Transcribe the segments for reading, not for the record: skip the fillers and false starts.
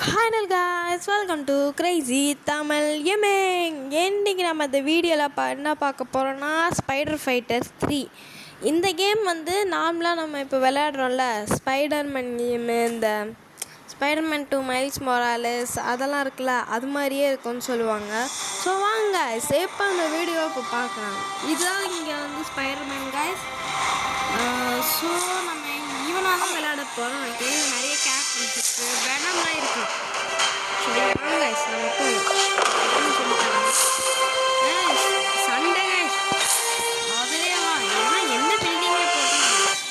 Hi guys, welcome to Crazy Tamil Gaming. இன்னைக்கு நம்ம இந்த வீடியோவில் என்ன பார்க்க போகிறோன்னா ஸ்பைடர் ஃபைட்டர்ஸ் 3. இந்த கேம் வந்து நார்மலாக நம்ம இப்போ விளையாடுறோம்ல ஸ்பைடர்மேன் கேமு, இந்த ஸ்பைடர்மேன் 2 மைல்ஸ் மொராலஸ் அதெல்லாம் இருக்குல்ல, அது மாதிரியே இருக்கும்னு சொல்லுவாங்க. ஸோ வாங்க இப்போ அந்த வீடியோ இப்போ பார்க்கலாம். இதுதான் இங்கே வந்து ஸ்பைடர்மேன் கைஸ். ஸோ நம்ம ஈவனாக தான் விளையாட போகிறோம். நிறைய கேரக்டர்ஸ் இருக்குது, வேணாம்லாம் இருக்குது. சரி வாங்க கைஸ் நம்ம சண்டே கைஸ் அதிலே வா, ஏன்னா எந்த பில்டிங்கே போட்டு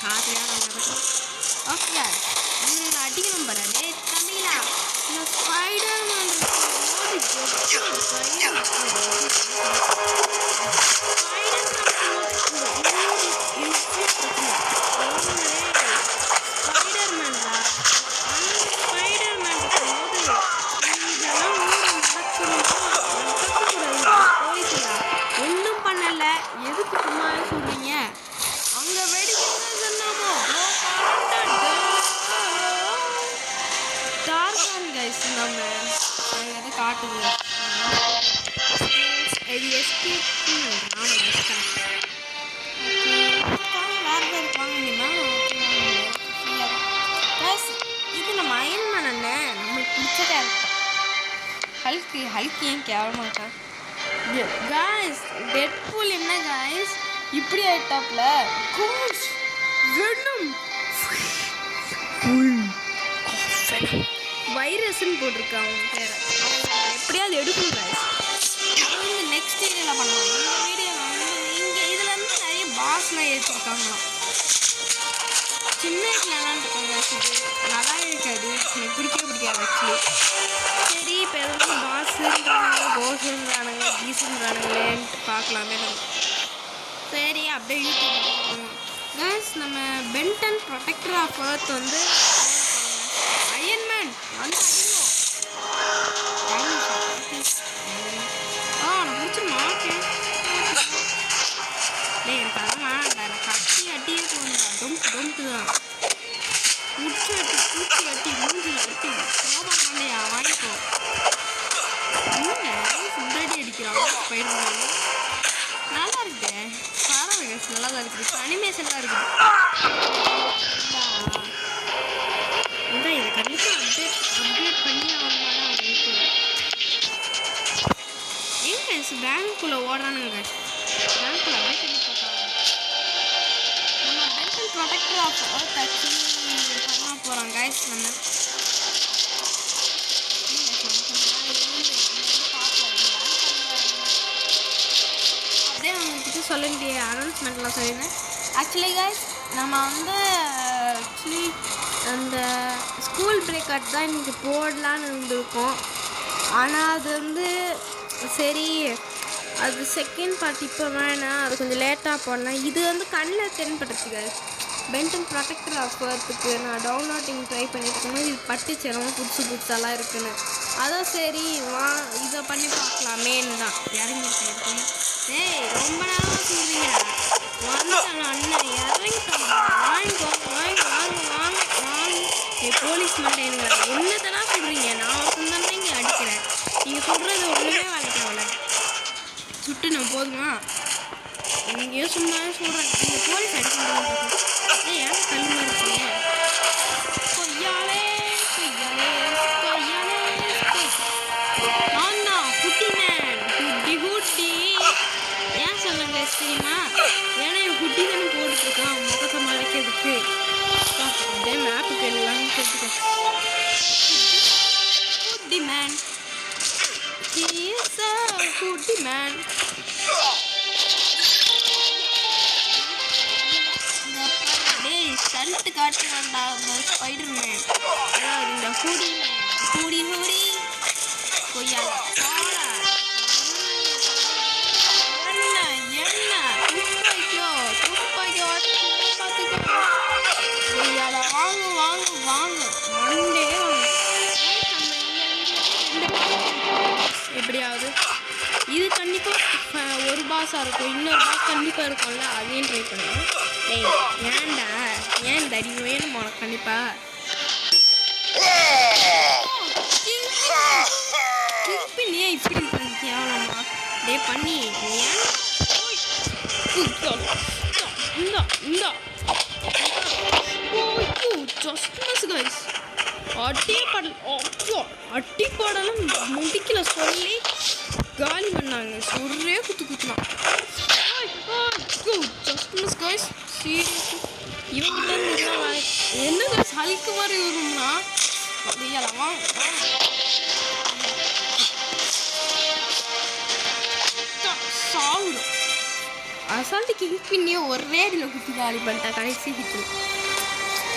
காசையாக நடக்கும். ஓகே கைஸ், நீங்கள் அடிக்கணும் பாரு தமிழா. இந்த ஸ்பைடர்மேன் ஒன்றும் பண்ணல, எதுக்கு சும்மா சொல்றீங்க? அங்க வெடிக்கிறது சொன்னாமோ டார்கான் கைஸ். நம்ம எதை காட்டுது இது எஸ்கேப் இது நம்ம அயன்மேன் அண்ணன், நம்மளுக்கு பிடிச்ச கேரக்டர். ஹல்க் ஏன் கேவலமா இருக்கான் காய்ஸ்? டெட்பூல் என்ன காய்ஸ் இப்படி ஆயிட்டாப்ல? கோஷ் வெனம் வைரஸ்ன்னு போட்டிருக்கான் அவங்க பேரை. எப்படியாவது எடுக்கணும் காய்ஸ். அது வந்து நெக்ஸ்ட் வீடியோவில் பண்ணலாம். இந்த வீடியோவில் வந்து இங்கே இதில் வந்து நிறைய பாஸ்லாம் ஏற்றிருக்காங்களாம். சின்ன வயசுல விளாண்டுருக்காங்க. இது நல்லா இருக்காது, எனக்கு பிடிக்காது ஆக்சுவலி. சரி இப்போ எதாவது பாஸ்ன்றானுங்க, கோஷன்றானுங்க, கீஸுன்றானுங்களேன்ட்டு பார்க்கலாமே நம்ம. சரி அப்படியே யூடியூப் கேஸ். நம்ம பென்டன் ப்ரொடெக்டர் ஆஃப் எர்த் வந்து அயன்மேன் வந்து பிடிச்சிருமா? டே எனக்கு அதெல்லாம் வேணாண்டா, எனக்கு கட்டி அட்டியே தோணுடா. டொம்ட்டு தான் முடிச்சு கட்டி பூச்சி கட்டி மூஞ்சி கட்டி கோபம் பண்ணியா வாங்கிக்கோ. ஃபுட்டடி அடிக்கிறான் ஸ்பைடர்மேன். நல்லா இருக்கு, பரவாயில்ல, நல்லா தான் இருக்குது, அனிமேஷன்லாம் இருக்குது. இதான் இதை கண்டிப்பாக அப்டேட் பண்ணி ஆகணும்னா அவங்களுக்கு எங்க பேங்க்குள்ளே ஓடுறானுங்க. பேங்க்குள்ளே அப்டேட் பண்ணி போட்டாங்க. நம்ம Ben Ten protector of Earth actually பண்ண போகிறோம் கைஸ். நம்ம அப்படியே அவங்கக்கிட்ட சொல்ல வேண்டிய அனௌன்ஸ்மெண்ட்லாம் சொல்லியிருந்தேன். ஆக்சுவலி கைஸ் நம்ம வந்து அந்த ஸ்கூல் பிரேக் அவுட் தான் இன்றைக்கி போடலான்னு இருந்திருக்கோம். ஆனால் அது வந்து சரி அது செகண்ட் பார்ட் இப்போ வேணாம், அது கொஞ்சம் லேட்டாக போடலாம். இது வந்து கண்ணில் தென்பட்டுருச்சு. பென்டன் ப்ரொடெக்டர் ஆஃப் எர்த்துக்கு நான் டவுன்லோடிங் ட்ரை பண்ணிட்டு இருக்கும்போது இது பட்டுச்சு, ரொம்ப புதுசாலாம் இருக்குன்னு. அதான் சரி இதை பண்ணி பார்க்கலாமேன்னு தான் இறங்கிட்டேன். ஏய் ரொம்ப நேரமாக சொல்கிறீங்க, வந்துட்டாங்க அண்ணன், இறங்கிட்டாங்க, வாங்க போலீஸ் மாட்டேங்க. என்னத்தெல்லாம் சொல்கிறீங்க? நான் சொந்தமே இங்கே அடிக்கிறேன், நீங்கள் சொல்கிறது ஒன்றுமே வேலைக்காகல. சுட்டு நான் போதுமா? எங்கேயோ சும்மா சொல்கிறேன், நீங்கள் போலீஸ் அடிக்கணும். ஏன் கல்லுமா இருக்கீங்க? கொய்யாலே ஆனா குட்டி மேன் குட்டி ஏன் சொல்லுங்க தெரியுமா? ஏன்னா என் குட்டி தானே போட்டுருக்கான் முகத்தை மறைக்கிறதுக்கு. அப்படியே மேப்புக்கு எல்லாம் கேட்டுட்டேன். குட்டி மேன் குட்டி மேன் ஸ்டண்ட் காட்டு வேண்டாம் ஸ்பைடர்மேன். அதாவது இந்த ஹூடி கொய்யா வாங்க மண்டே எப்படியாவது இது கண்டிப்பாக ஒரு பாஸாக இருக்கும், இன்னொரு பாஸ் கண்டிப்பாக இருக்கும்ல, அதையும் ட்ரை பண்ணுவேன். ஏன்டா ஏன் தடி வேணும் உனக்கு கண்டிப்பாக? டே பண்ணி ஏன் அட்டிப்பாடலாம் முடிக்கல சொல்லி காலி பண்ணாங்க. ஒரே குத்துனான். இவங்கிட்ட என்ன ஹல்க்கு மாதிரி வரும்னா அப்படியலமா சாப்பிடும். அசால்ட்டு கிங் பின்னியே ஒரே இதில் குத்தி காலி பண்ணிட்டேன் கடைசி ஹிட்டு.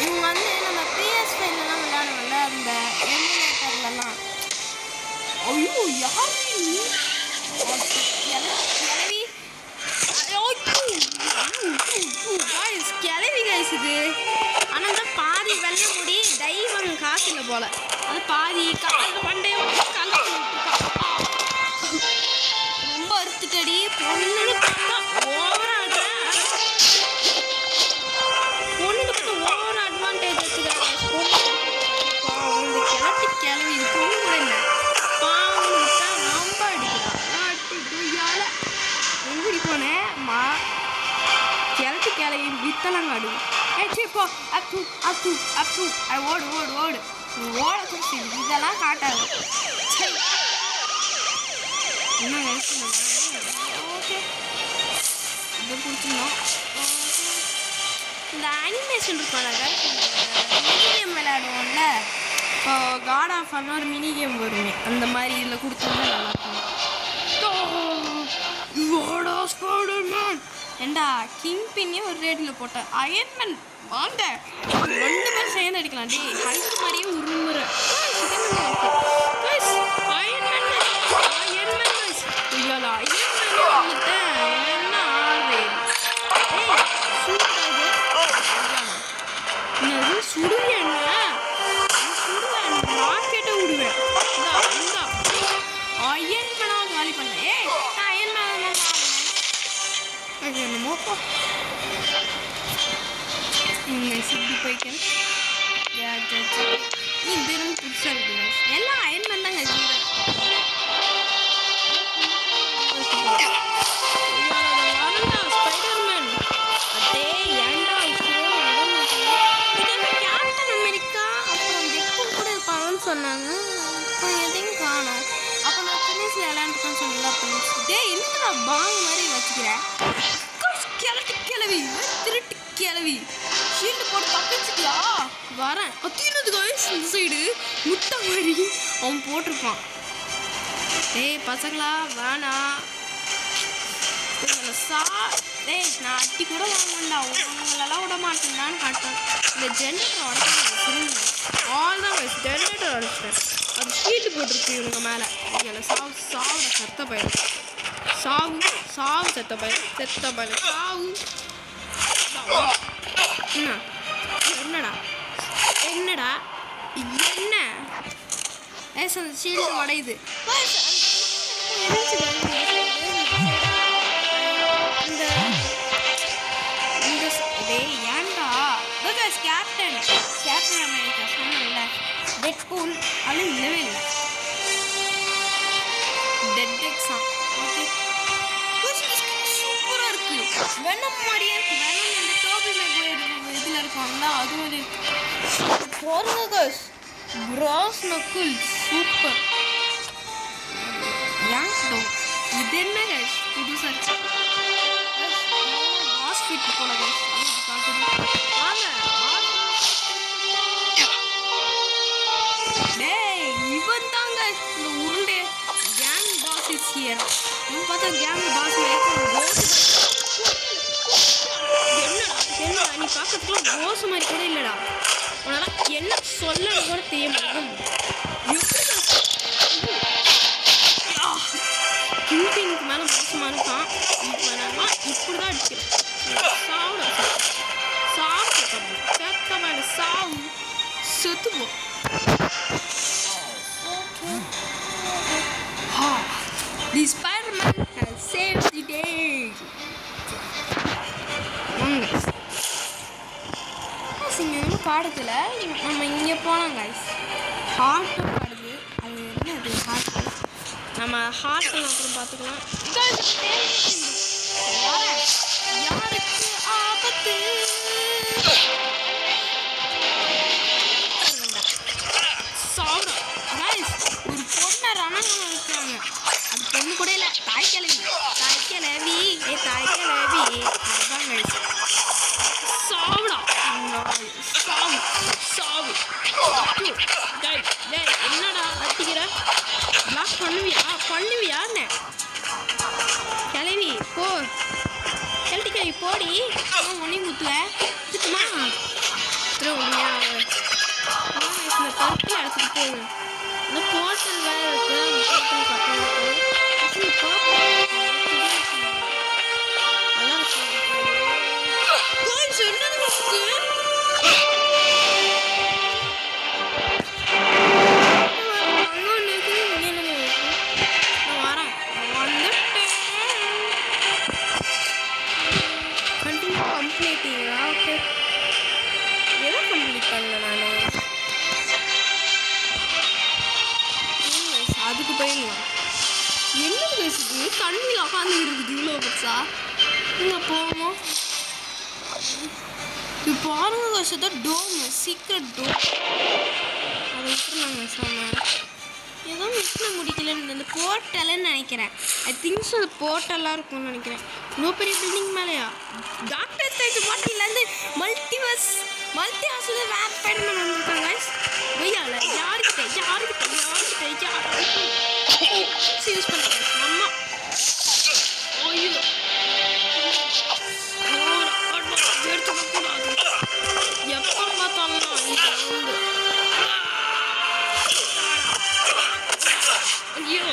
இவங்க வந்து நம்ம PS5லலாம் விளையாடுவோம்ல அந்த எமுலேட்டர்லலாம். ஐயோ யார் கிளவி கைஸ் இது. ஆனால் தான் பாதி வெள்ள முடி டைவங்க காசில் போல அது பாதி காலில் பண்டைய ரொம்ப அறுத்துக்கடி பொண்ணுன்னு பார்த்தா ஓவரா ஓவர் அட்வான்டேஜ் எடுத்துக்காங்க. கிளட்டி கிளவி இது பொண்ணு கூட இல்லை பாவம் ரொம்ப அடிக்கிறான். எங்கடி போனேன் கிளட்டி கிளவி வித்தலாம் காடுவோம். போ அப்பு அப்பு அப்பு ஓடு ஓடு ஓடு ஓட கொடுத்து இதெல்லாம் காட்டாது. என்ன ஓகே இதை பிடிச்சிருந்தோம். இந்த அனிமேஷன் இருப்பாங்க மினி கேம் விளையாடுவோம்ல. இப்போ காட் ஆஃப் வார்னா ஒரு மினி கேம் வருமே அந்த மாதிரி இதில் கொடுத்தோம்னா நல்லாயிருக்கும். ஏண்டா கிங் பின்னே ஒரு ரேடியில் போட்டேன். அயன்மேன் வாங்க 2 பேர் சேர்ந்து அடிக்கலாம். டே ஹல்க் மாதிரியே உருமுறை சிப்பி போய்க்கிறேன். இது எனக்கு புதுசாக இருக்குது. எல்லாம் அயன்மேன் தாங்க ஸ்பைடர்மேன். அதே ஏண்டா கேப்டன் அமெரிக்கா அப்புறம் டெட்பூல் கூட இருப்பாங்கன்னு சொன்னாங்க. அப்புறம் எதையும் காணோம். அப்போ நான் சின்ன வயசுல விளையாண்டுருக்கேன்னு சொன்னல. அப்போ டே என்னடா பாங் மாதிரி வச்சுக்கிறேன். கிளட்டு கிளவி திருட்டு கிளவி ஷீல்டு போட்டு தப்பிச்சுட்டியா வரேன். அத்தினது காய்ஸ் இந்த சைடு முட்டை மாதிரி அவன் போட்டிருப்பான். டேய் பசங்களா வேணாம் டேய் நான் அட்டி கூட வாங்கண்டா உங்களெல்லாம் விட மாட்டேன்டான்னு காட்டேன். இந்த ஜென்ரேட்டர் உடச்சிருங்க ஆல் தான் கைஸ் ஜென்ரேட்டர் உடச்சிட்டேன். அது ஷீல்டு போட்டிருக்கு இவங்க மேலே. இதில் சாவுட செத்த பயிர் சாவு சாவு செத்த பயிர் சாவு. என்னடா என்னடா என்ன ஏஸ் அந்த ஷீல்டு உடையுது. ஏன்டா கேப்டன் அமெரிக்கா சொன்னல டெட்பூல் அது இல்லவே இல்லை. டெட் எக்ஸாம் ஓகே சூப்பராக இருக்கு. வெனம் மாதிரியே இருக்கு. வெனம் இந்த டோபி மேக் இதில் இருக்காங்களா அது மாதிரி போகிறங்க கிராஸ் நக்குல் சூப்பர். இது என்ன கைஸ் புதுசாக ஹாஸ்பிட் போல கைஸ் வாங்க. டேய் இவன் தாங்க இந்த உருண்டை கேங் பாஸ் இஸ் ஹியர். இவன் பார்த்தா கேங் பாஸ் என்னடா நீ பார்க்கறதுக்குள்ள கோஸ் மாதிரி கூட இல்லைடா. உன்னால என்ன சொல்லணும் கூட தெரிய மாட்டேன். கிங்பினுக்கு மேலே மோசமாக இருக்கான். இப்படி தான் அடிக்கிறேன். செத்த மேலே சாவு செத்துப்போம். The Spider-Man has saved the day. இங்கே பாடத்தில் நம்ம இங்கே போகலாம் கைஸ். ஹார்ட்டும் பாடுது. அது என்ன அது ஹார்ட் நம்ம ஹார்ட்டில் அப்புறம் பார்த்துக்கலாம். யாருக்கு ஆபத்து சாப்பிடும் கைஸ். ஒரு பொண்ணை ரணங்கள் இருக்காங்க. அது பொண்ணு கூட இல்லை, தாய்க்கிழவி தாய்க்கிழவி அதுதான் கைஸ். சாவுடா சாவு சாவு. என்னடா அட்டிக்கிற? பிளாக் பண்ணுவியான்னு கிளவி போ. கிளட்டி கிளவி போடி. ஒன்றையும் குத்துவேன் சுத்தமா உண்மையா இந்த பருப்பில் எடுத்துட்டு போங்க. இந்த போர்ட்டல் வேறு இருக்கு. அந்த போர்ட்டல் அதுக்கு போயிடலாம். என்ன பேசுது? கண்ணில் உட்காந்து இருக்குது இவ்வளோ பெருசா. இங்கே போவோம். இப்போ பாருங்க கஷ்டத்தை டோம் சீக்ரெட் டோம் அதை விட்டுருந்தாங்க சாம. ஏதோ மிஷினை முடிக்கலன்னு இந்த போர்ட்டல்னு நினைக்கிறேன். ஐ திங்க்ஸ் அது போர்ட்டெல்லாம் இருக்கும்னு நினைக்கிறேன். இவ்வளோ பெரிய பில்டிங் மேலேயா? டாக்டர் ஸ்டேஜ் போர்ட்டல்லேருந்து மல்டிவர்ஸில் வேறு ஸ்பைடர்மேன் வந்துருக்காங்க. வெய்யால யாருக்கிட்ட யூஸ் பண்ணுறேன் நம்ம. ஐயோ எடுத்துக்கூடாது. எப்போ பார்த்தாலும் ஐயோ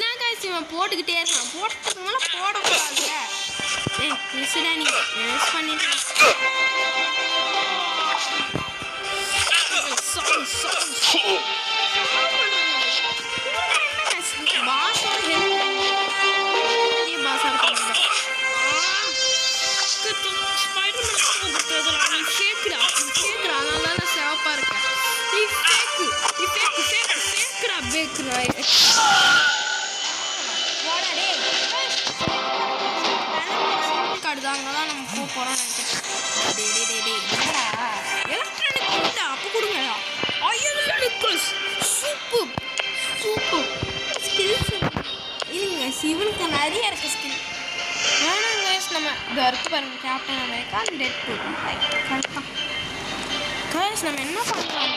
நான் காய்ச்சி போட்டுக்கிட்டே இருக்கான். போட்டதுக்கு மேலே போடக்கூடாது. மிஸ்டா நீ மிஸ் பண்ணிட்டேன். அங்கதான் நம்ம போக போறோம் நினைக்கிறேன். எலக்ட்ரானிக் அப்போ கொடுங்கடா. சூப்பர் ஸ்கில்ஸ் இல்லைங்க. சிவனுக்கு நிறைய இருக்கு ஸ்கில். வேணாம் கைஸ். நம்ம இதை இருக்கு பாருங்க. கேப்டன் அமெரிக்கா டெட் டூ கரெக்டாக கைஸ். நம்ம என்ன பண்ணலாம்?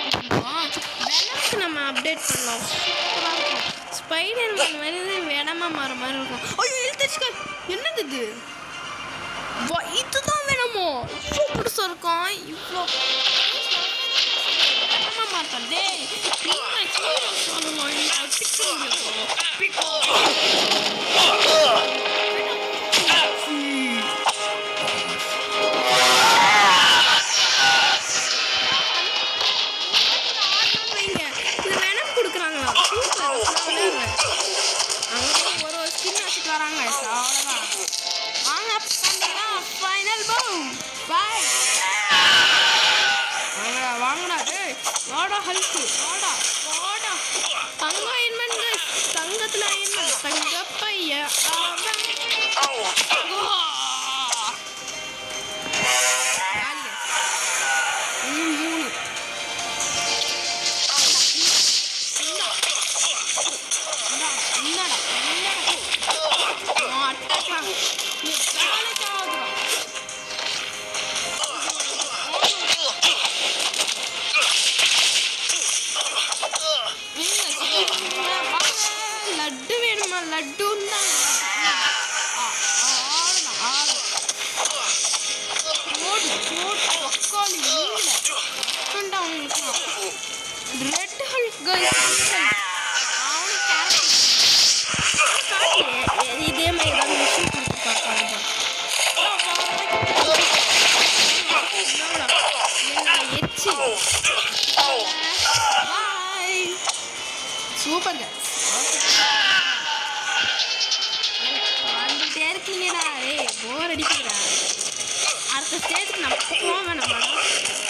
வெனம்க்கு நம்ம அப்டேட் பண்ணலாம். சூப்பராக இருக்கும். ஸ்பைடர்மேன் மாதிரி வேணாமா மாற மாதிரி இருக்கும். ஐயோ எழுத்துச்சுக்கா. என்னது இது? இதுதான் வேணுமோ? இவ்வளோ புதுசாக இருக்கும். இவ்வளோ மாட்டேன். டேய் இது வேணும் கொடுக்குறாங்களா? அங்கே ஒரு ஸ்கின் வச்சுட்டு வராங்க. அவ்வளோதான். வாங்க ஃபைனல் பவும் பாய். வாங்கடா டேய் வாடா ஹல்க்கு வாடா தங்க அயன்மெண்ட் தங்கத்தில் அயன்மெண்ட் தங்கப்பைய லட்டு வேணுமா? லட்டுன்னா ரெட் ஹல்க் இதே மாதிரி ஏதாவது மிஷின் கொடுத்துருக்காங்க. எச்சி சூப்பர்ங்க. வந்துட்டே இருக்கீங்கடா. போர் அடிக்குதுடா. அடுத்த ஸ்டேஜுக்கு நம்ம போக வேணாமாடா?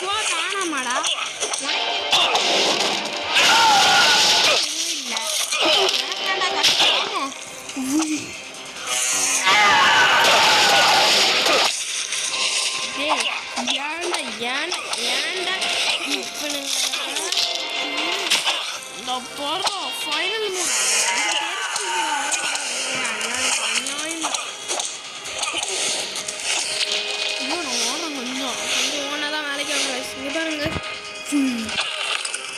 போக காணாமாடா? இல்லை எனக்காண்டா கஷ்டம். போறா ஃபைனல் மூணு கொஞ்சம் ஓனா தான் வேலைக்கு வாங்க இங்கே பாருங்க.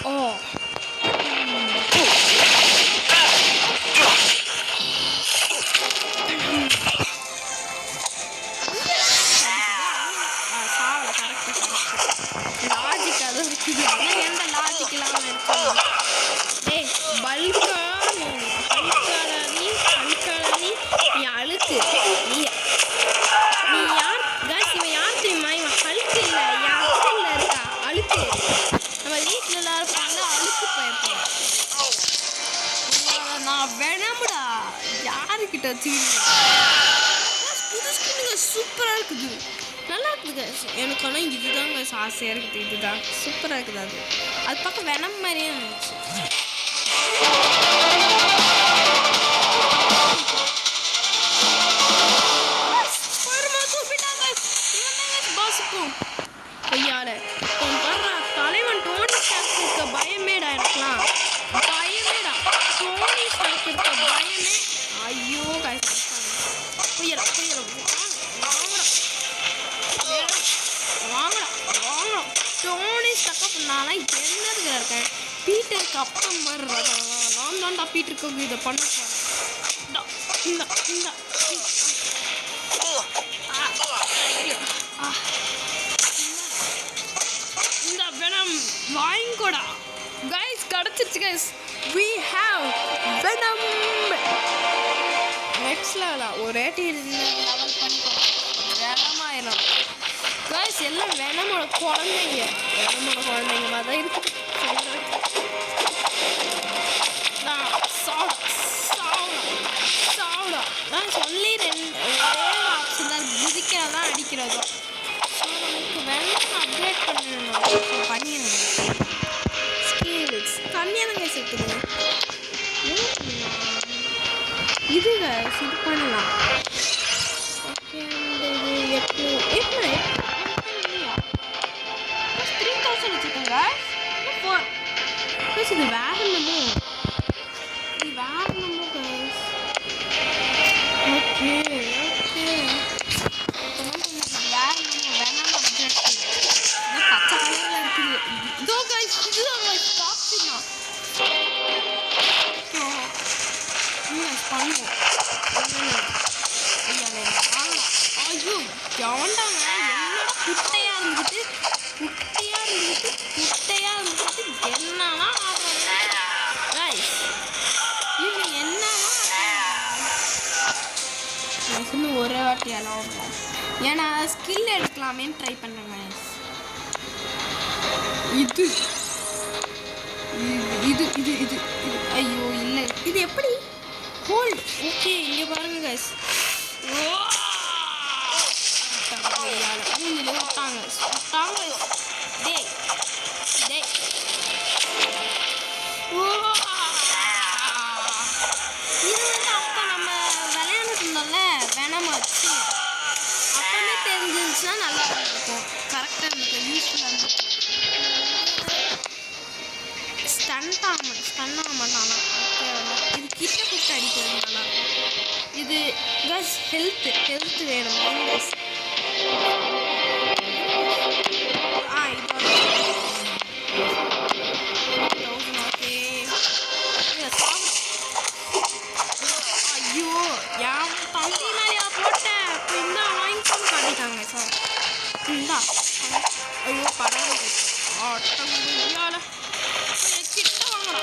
ஓ லாஜிக் அது இருக்குது. ஆனால் எந்த லாஜிக் இல்லாமல் இருக்கும். ஏய் பல்கா பல்காலி நீ அழுக்கு நீ யார் கேஸ் இவன் யார் தெரியுமா? இவன் அழுக்கு இல்லை என் அக்கல்ல இருக்கா அழுக்கு. நம்ம வீட்டில் எல்லாரும் பண்ண அழுக்கு பயப்போம். நான் வேணாமுடா யாருக்கிட்ட வச்சுக்கிட்டு புதுசு சூப்பராக இருக்குது நல்லா இருக்குது. எனக்கு ஆனால் இதுதாங்க ஆசையாக இருக்குது. இதுதான் சூப்பராக இருக்குது. அது பக்கம் வெனம் மாதிரியே இருந்துச்சு. தலைவன் டோனி ஸ்டார்க் இருக்க பயமேடா இருக்கலாம். பயமேடா டோனி ஸ்டார்க் இருக்க பயமே. ஐயோ புரியல வாங்கடா டோனி ஸ்டக்கப் நான் என்னதுக்கு இருக்கேன். பீட்டருக்கு அப்பம் மாதிரி நான் தான்டா பீட்டருக்கு இதை பண்ண இந்த வெனம் வாங்கிக்கோடா கைஸ். கிடச்சிருச்சு guys. we have venom next லெவலா ஒரே லெவல் பண்ணிக்கோ வெனமாயிரும் கைஸ். எல்லாம் வெனமோட குழந்தைங்க மாதிரி தான் இருக்குது. சாவுடா நான் சொல்லி ஒரே ஆப்ஷன் தான் குதிக்கிறதான் அடிக்கிறதோ. ஸோ நமக்கு வெனம் அப்டேட் பண்ணிடணும் ஸ்கில்ஸ் கம்மியாக தான் இருக்குது. இது பண்ணலாம். ஓகே இது 8,000 வச்சுக்கோங்க. இது வேற என்னமோ ஓகே வேணாம் அப்டேட் பச்சை கலரில் இருக்குது. இதோ கைஸ் இதுதான் டாக்ஸினா பண்ணுவோம். ஐயோ எவன்டாங்க என்னோட குட்டையாக இருந்துட்டு என்னன்னா இவங்க என்னன்னா இன்னும் ஒரே வாட்டி எல்லாம் ஏன்னா ஸ்கில் எடுக்கலாமேன்னு ட்ரை பண்ணுறேங்க. இது இது இது இது ஐயோ இல்லை இது எப்படி ஹோல்ட். ஓகே இங்கே பாருங்க கைஸ். மூஞ்சில விட்டாங்க டேய் இது அப்போ நம்ம விளையாண்டுட்டு இருந்தோம்ல வேணாமா வச்சு அப்போவே தெரிஞ்சிருந்துச்சுன்னா நல்லா இருக்கும். கரெக்டாக இருந்துச்சு யூஸ்ஃபுல்லாக இருந்துச்சு. ஸ்டன் ஆக மாட்டானா இது கிட்ட கூப்பிட்டு அடிக்கிறது நல்லாயிருக்கும். இது கஸ் ஹெல்த் வேணும் கஸ். ஐயோ என் தம்பி மேலேயா போட்டேன். இப்போ இந்தா வாங்கிக்கோன்னு காட்டிட்டாங்க சார். இந்தா ஐயோ படம் ஆட்டம் கிட்ட வாங்கடா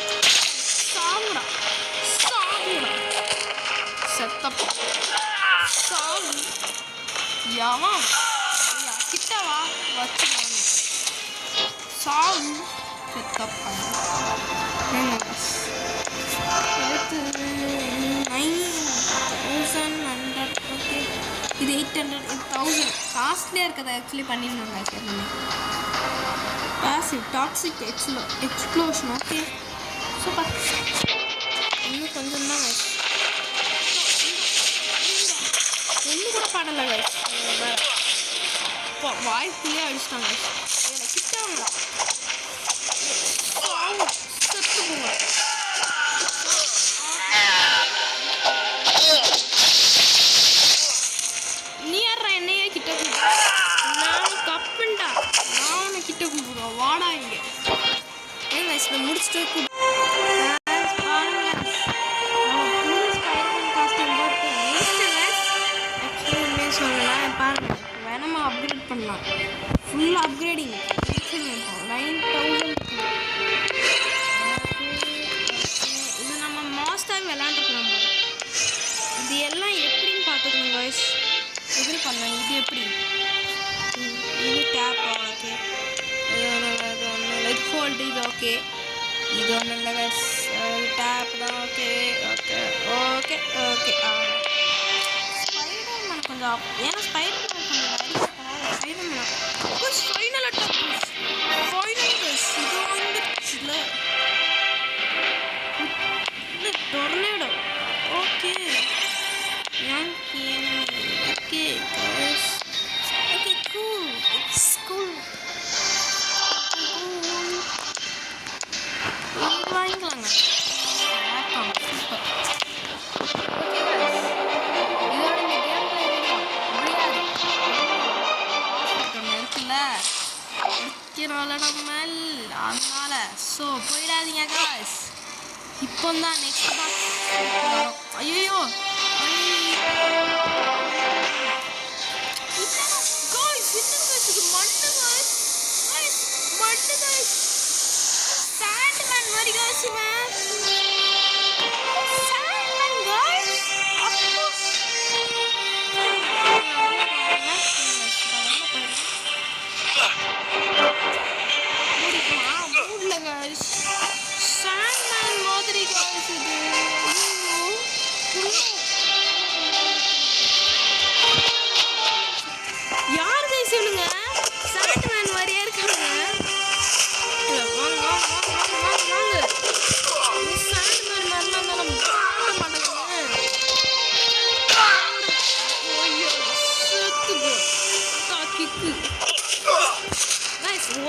சாவுடா செத்தப்பா சாவு யாவன் கிட்டவா வச்சுக்கோங்க சாவு செத்தப்பா. அடுத்து 9,100 ஓகே இது 800 1000 காஸ்ட்லியாக இருக்கிறத ஆக்சுவலி பண்ணியிருந்தாங்க. Passive toxic explosion okay super. இன்னும் கொஞ்சம் தான் கைஸ். ஒன்று கூட பாடலை கைஸ். வாய்ப்புலேயே அடிச்சிட்டாங்க. இதில் கிட்டவங்களா செத்து போங்க தான். Full upgrading 9000. இது நம்ம மாஸ்டர் விளையாண்டுக்கலாம். இது எல்லாம் எப்படின்னு பார்த்துக்கணும் காய்ஸ். எப்படி பண்ணலாம், இது எப்படி, இது டேப். ஓகே, இது ஹோல்டு, இது ஓகே, இது ஒன்றும் இல்லை காய்ஸ், டேப் தான். Okay okay okay okay. Spiderman கொஞ்சம், ஏன்னா ஸ்பைடர்மேன் கொஞ்சம் Spiderman final attack, final guys. இது வந்துச்சுல tornado. Okay okay guys, okay cool, it's cool. வாங்கிக்கலாங்க. சூப்பர். ஓகே guys, இதோட இந்த கேம் முடியாது. இருக்குல்ல இருக்கிறோம்ல நம்ம, அதனால ஸோ போயிடாதீங்க guys. இப்போ தான் நெக்ஸ்ட் பாக்ஸ். ஐயோ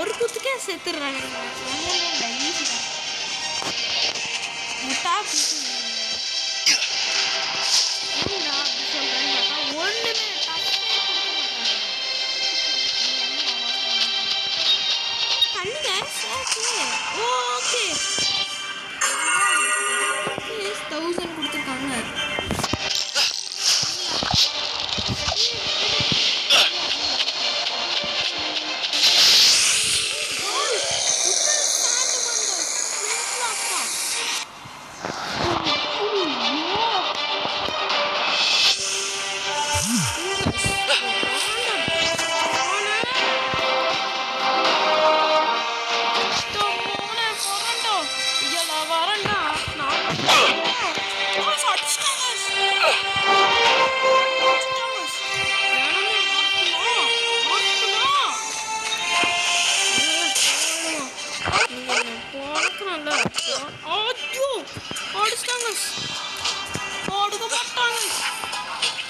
ஒரு குத்துக்கே செத்துடுறாங்க. முட்டா ஒன்றுமே கண்ணுங்க. ஓகே 1000 கொடுத்துருக்காங்க.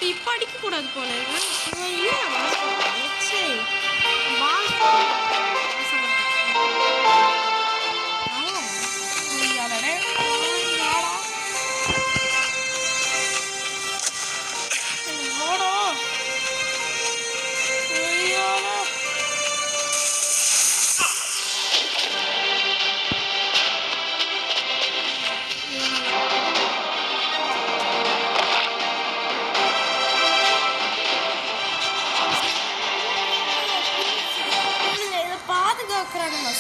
இப்போ அடிக்கக்கூடாது போல.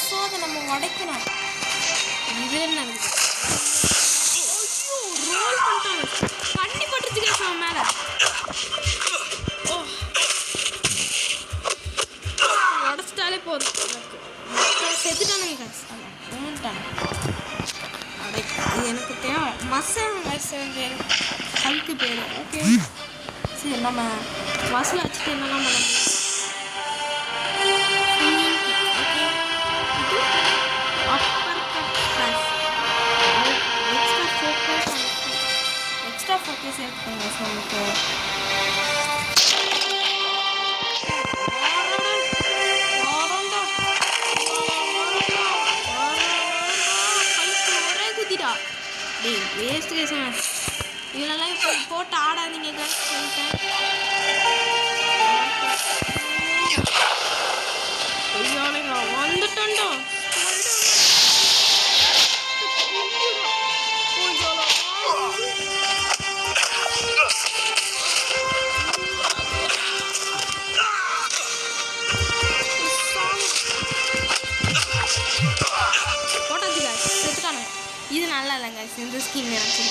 சோதை நம்ம உடைக்கணும். இது என்ன ரோல் பண்ணிட்டாங்க. கண்ணி பட்டுச்சு கேஸ் அவன் மேல. உடச்சிட்டாலே போதும். செத்துட்டானுங்க காசு. இது எனக்கு தேவை. மசாலா ஹல்க்கு பேர். ஓகே சரி, நம்ம மசாலா வச்சுட்டு என்னெல்லாம் பண்ண முடியும். ஃபோக்கஸ் எடுத்துங்க நமக்கு. ஒரே குத்திட்டா. டேய் வேஸ்ட் கேசன். இதெல்லாம் இப்போ போட்டு ஆடாதீங்க கேஸ் சொல்லிட்டேன். வந்துட்டோண்டோ. நல்லா இல்லைங்க இந்த ஸ்கின் எனக்கு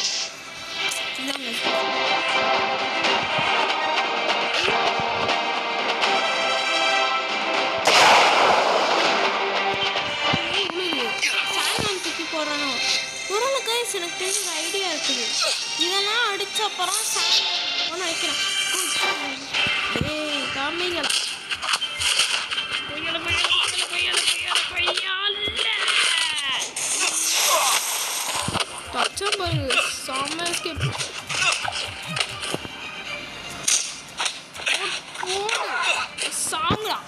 தூக்கி போடுறானோ பொருள் கைஸ் எனக்கு தெரிஞ்ச ஐடியா இருக்குது இதெல்லாம் அடிச்ச அப்புறம் சாப்பிட வைக்கிறேன் ஏய் காமிங்களா பாருங்க செம்ம எஸ்கேப் சாங்கா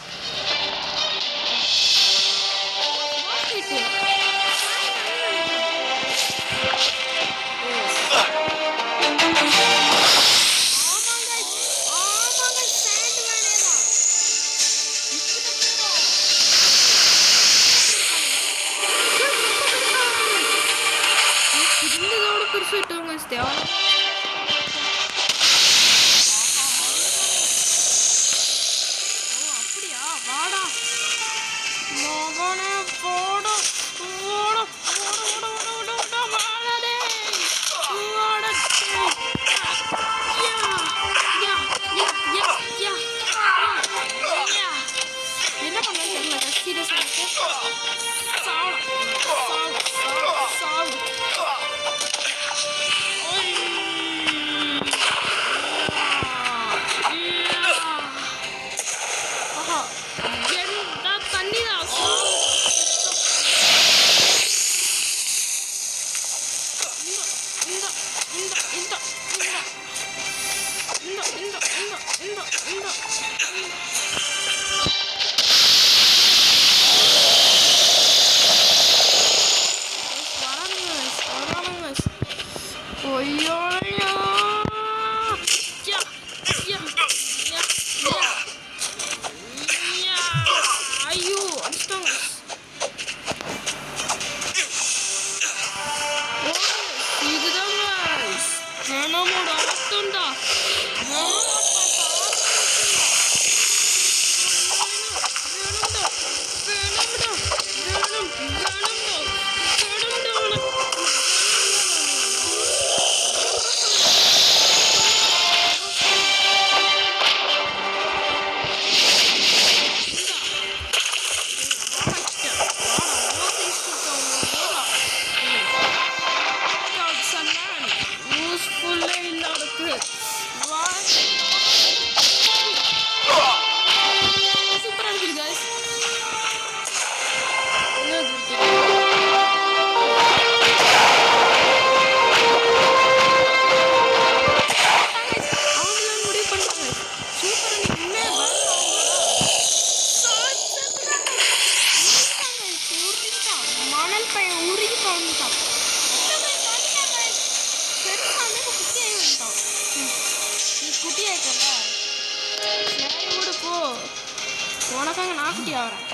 உனக்காக நான் குட்டி ஆகிறேன்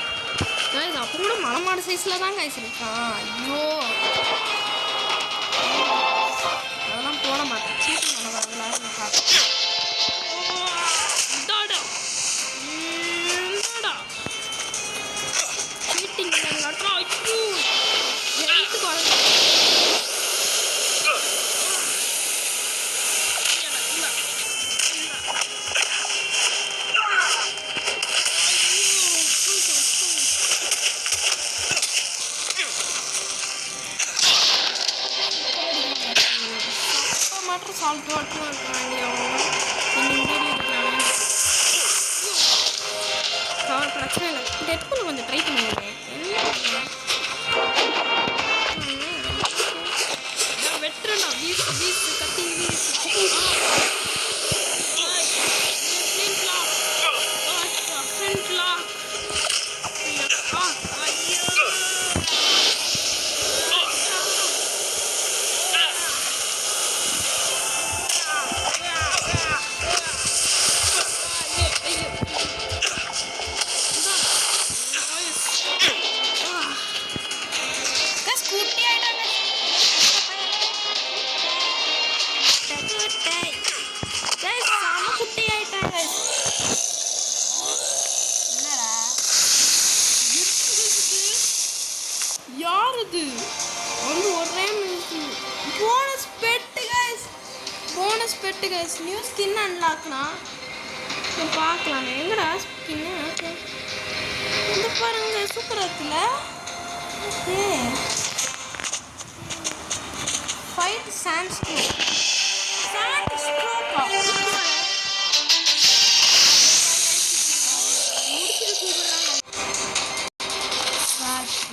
கைஸ் அப்போ கூட மலமாடு சைஸில் தான் கைஸ் இருக்கான் ஐயோ அதெல்லாம் போட மாட்டேன் சீட்டிங் பண்ண வரலான்னு பார்த்து சீட்டிங் பண்ணலாட்டா ஐயோ எழுத்துக்கு வர சால்ட் வாட்டர் இருக்க வேண்டியவங்க பிரச்சனை இல்லை டெட் பண்ண கொஞ்சம் ட்ரை பண்ணுவேன் வெட்டுறா வீஸ் வீஸ் கத்தி வீஸ் செட்டு கைஸ் நியூ ஸ்கின் அன்லாக்னா இப்போ பார்க்கலாம் எங்கடா ஸ்கின்னு ஓகே இந்த பாருங்க சூப்பராக இருக்குல்ல ஓகே ஃபைட் சாண்ட் ஸ்ட்ரோக்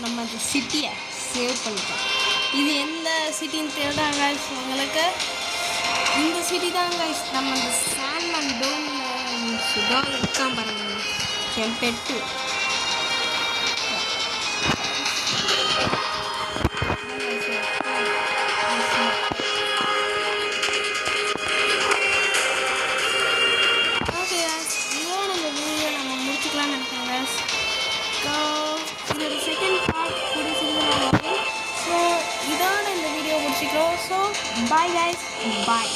நம்ம அந்த சிட்டியை சேவ் பண்ணிட்டோம். இது எந்த சிட்டின்னு தெரியுதா கைஸ் உங்களுக்கு? இந்த சிட்டி தான் கைஸ். நம்ம அந்த சாண்ட்மேன் டோல் இருக்கான் பாருங்க என் பெட்டு. ஓகே இதோட இந்த வீடியோ நம்ம முடிச்சுக்கலாம்னு நினைக்கிறேன் கைஸ். இதோட செகண்ட் பார்ட் பிடிச்சிருந்தோம். ஸோ இதோட இந்த வீடியோ முடிச்சுக்கிறோம். ஸோ பாய் கைஸ், பாய்.